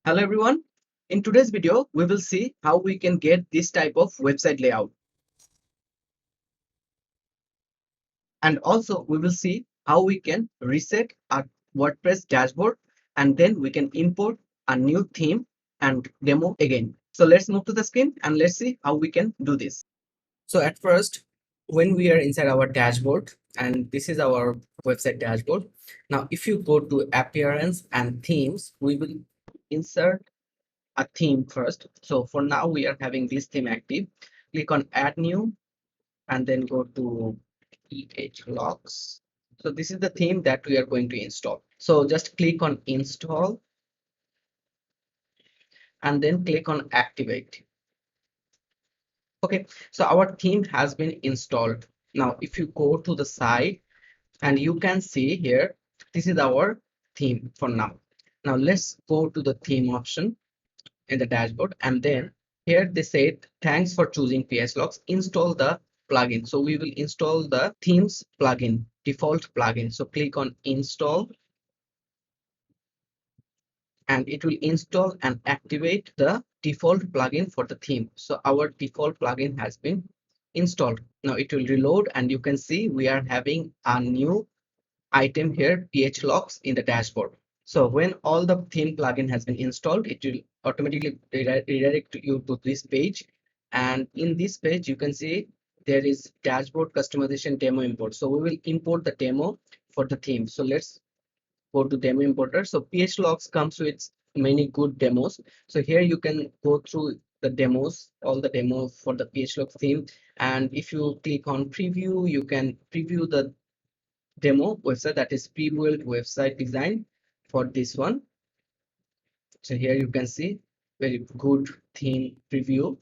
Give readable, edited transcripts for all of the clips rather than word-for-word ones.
Hello everyone. In today's video, we will see how we can get this type of website layout. And also we will see how we can reset our WordPress dashboard and then we can import a new theme and demo again. So let's move to the screen and let's see how we can do this. So at first, when we are inside our dashboard, and this is our website dashboard. Now, if you go to appearance and themes, we will insert a theme first. So for now, we are having this theme active. Click on add new and then go to locks. So this is the theme that we are going to install. So just click on install and then click on activate. Okay, so our theme has been installed. Now, if you go to the site and you can see here, this is our theme for now. Now let's go to the theme option in the dashboard, and then here they said thanks for choosing PHLogs, install the plugin. So we will install the themes plugin, default plugin. So click on install and it will install and activate the default plugin for the theme. So our default plugin has been installed. Now it will reload and you can see we are having a new item here, PHLogs, in the dashboard. So when all the theme plugin has been installed, it will automatically redirect you to this page. And in this page, you can see there is dashboard customization demo import. So we will import the demo for the theme. So let's go to demo importer. So PHLogs comes with many good demos. So here you can go through the demos, all the demos for the PHLogs theme. And if you click on preview, you can preview the demo website, that is pre-built website design for this one. So here you can see very good theme preview,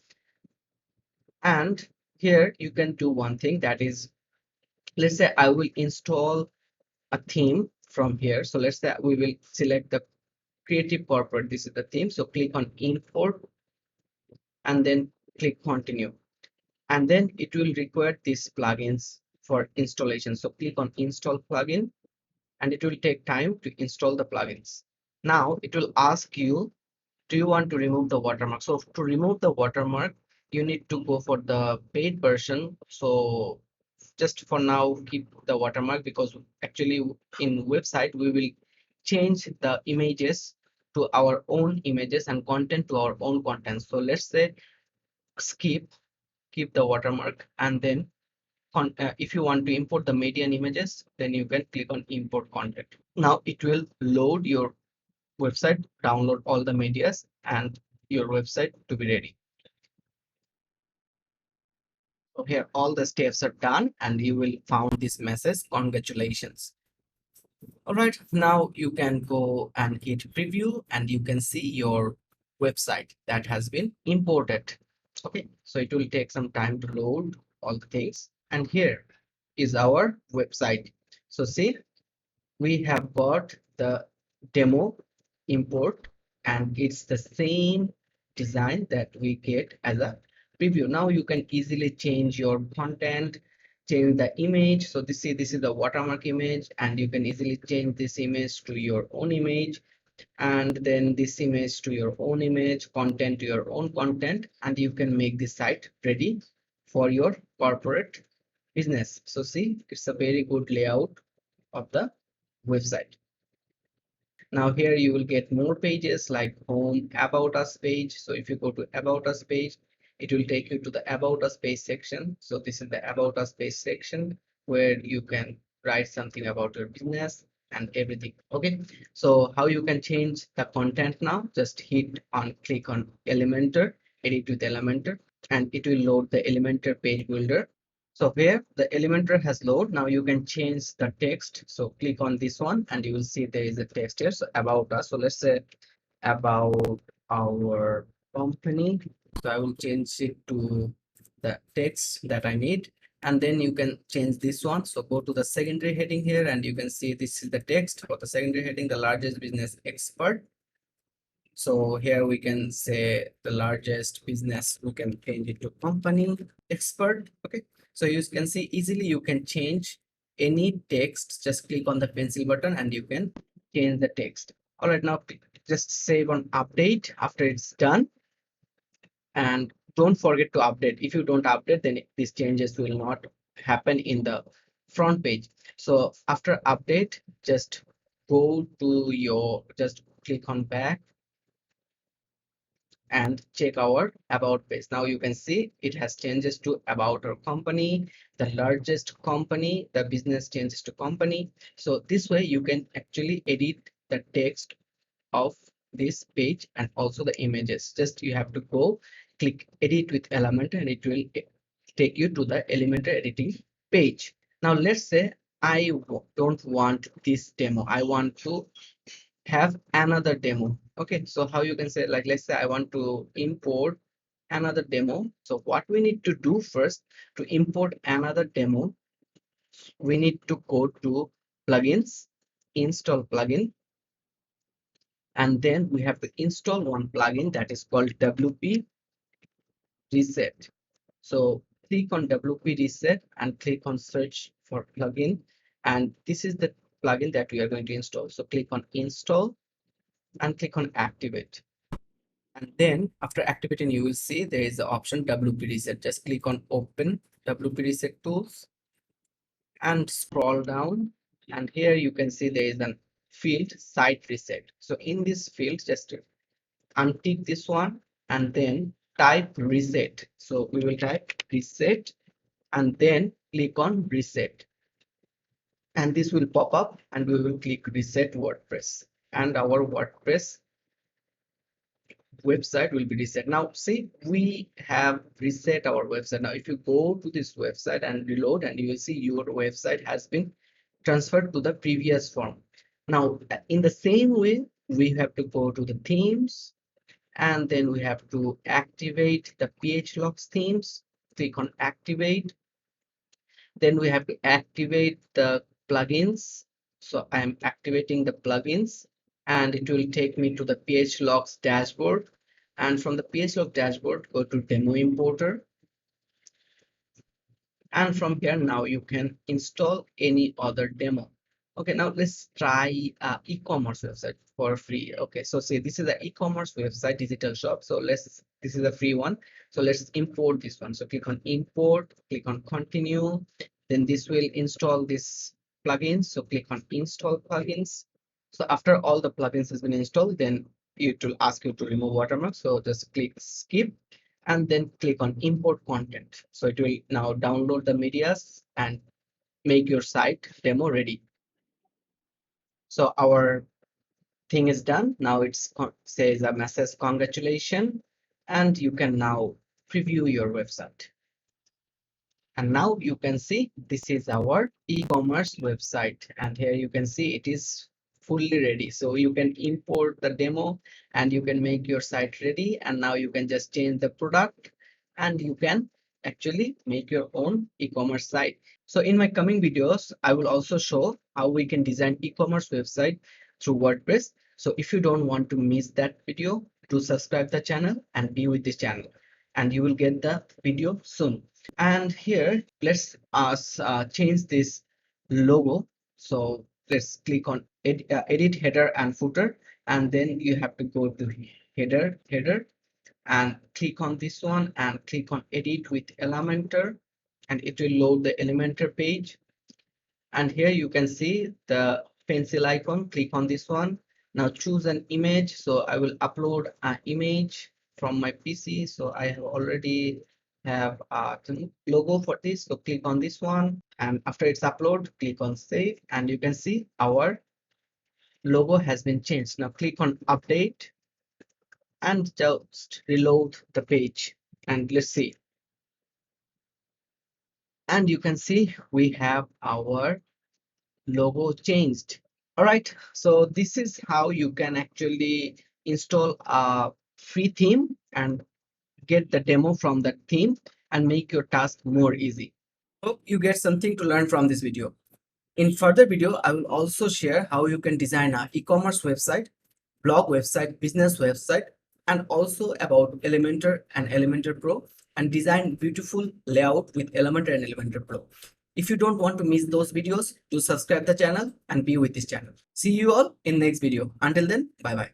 and here you can do one thing, that is, let's say I will install a theme from here. So let's say we will select the creative corporate, this is the theme. So click on import and then click continue, and then it will require these plugins for installation. So click on install plugin and it will take time to install the plugins. Now it will ask you, do you want to remove the watermark? So to remove the watermark, you need to go for the paid version. So just for now, keep the watermark, because actually in website, we will change the images to our own images and content to our own content. So let's say skip, keep the watermark, and then if you want to import the media and images, then you can click on import content. Now it will load your website, download all the medias, and your website to be ready. So here all the steps are done and you will found this message, congratulations. All right, now you can go and hit preview and you can see your website that has been imported. Okay, so it will take some time to load all the things, and here is our website. So see, we have got the demo import and it's the same design that we get as a preview. Now you can easily change your content, change the image. So this is the watermark image, and you can easily change this image to your own image, and then this image to your own image, content to your own content, and you can make this site ready for your corporate business. So see, it's a very good layout of the website. Now here you will get more pages like home, about us page. So if you go to about us page, it will take you to the about us page section. So this is the about us page section where you can write something about your business and everything. Okay, so how you can change the content now, just hit on click on Elementor, edit with Elementor, and it will load the Elementor page builder. So here the Elementor has loaded. Now you can change the text. So click on this one and you will see there is a text here. So about us. So let's say about our company. So I will change it to the text that I need. And then you can change this one. So go to the secondary heading here and you can see this is the text for the secondary heading, the largest business expert. So here we can say the largest business, we can change it to company expert. Okay, so you can see easily you can change any text. Just click on the pencil button and you can change the text. All right, now just save on update after it's done, and don't forget to update. If you don't update, then these changes will not happen in the front page. So after update, just go to your, just click on back and check our about page. Now you can see it has changes to about our company, the largest company, the business changes to company. So this way you can actually edit the text of this page and also the images. Just you have to go click edit with Elementor and it will take you to the Elementor editing page. Now let's say I don't want this demo, I want to have another demo. Okay, so how you can say, like, let's say I want to import another demo. So what we need to do first to import another demo, we need to go to plugins, install plugin, and then we have to install one plugin that is called WP Reset. So click on WP Reset and click on search for plugin, and this is the plugin that we are going to install. So click on install and click on activate, and then after activating you will see there is the option WP Reset. Just click on open WP Reset tools and scroll down, and here you can see there is a field site reset. So in this field, just untick this one and then type reset. So we will type reset and then click on reset, and this will pop up and we will click reset WordPress, and our WordPress website will be reset. Now see, we have reset our website. Now if you go to this website and reload, and you will see your website has been transferred to the previous form. Now in the same way, we have to go to the themes, and then we have to activate the PHLogs themes. Click on activate. Then we have to activate the plugins. So I'm activating the plugins, and it will take me to the PHLogs dashboard. And from the PHLog dashboard, go to demo importer. And from here, now you can install any other demo. Okay, now let's try e-commerce website for free. Okay, so see, this is the e-commerce website, digital shop. So this is a free one. So let's import this one. So click on import, click on continue. Then this will install this plugin. So click on install plugins. So after all the plugins has been installed, then it will ask you to remove watermark. So just click skip and then click on import content. So it will now download the medias and make your site demo ready. So our thing is done. Now it's says a message congratulations, and you can now preview your website. And now you can see this is our e-commerce website, and here you can see it is fully ready. So you can import the demo and you can make your site ready, and now you can just change the product and you can actually make your own e-commerce site. So in my coming videos, I will also show how we can design e-commerce website through WordPress. So if you don't want to miss that video, do subscribe the channel and be with this channel, and you will get the video soon. And here let's change this logo. So let's click on edit header and footer, and then you have to go to header and click on this one and click on edit with Elementor, and it will load the Elementor page. And here you can see the pencil icon. Click on this one. Now choose an image. So I will upload an image from my PC. So I have already have a logo for this. So click on this one, and after it's upload, click on save, and you can see our logo has been changed. Now click on update and just reload the page, and let's see. And you can see we have our logo changed. All right, so this is how you can actually install a free theme and get the demo from that theme and make your task more easy. Hope you get something to learn from this video. In further video, I will also share how you can design an e-commerce website, blog website, business website, and also about Elementor and Elementor Pro, and design beautiful layout with Elementor and Elementor Pro. If you don't want to miss those videos, do subscribe the channel and be with this channel. See you all in next video. Until then, bye bye.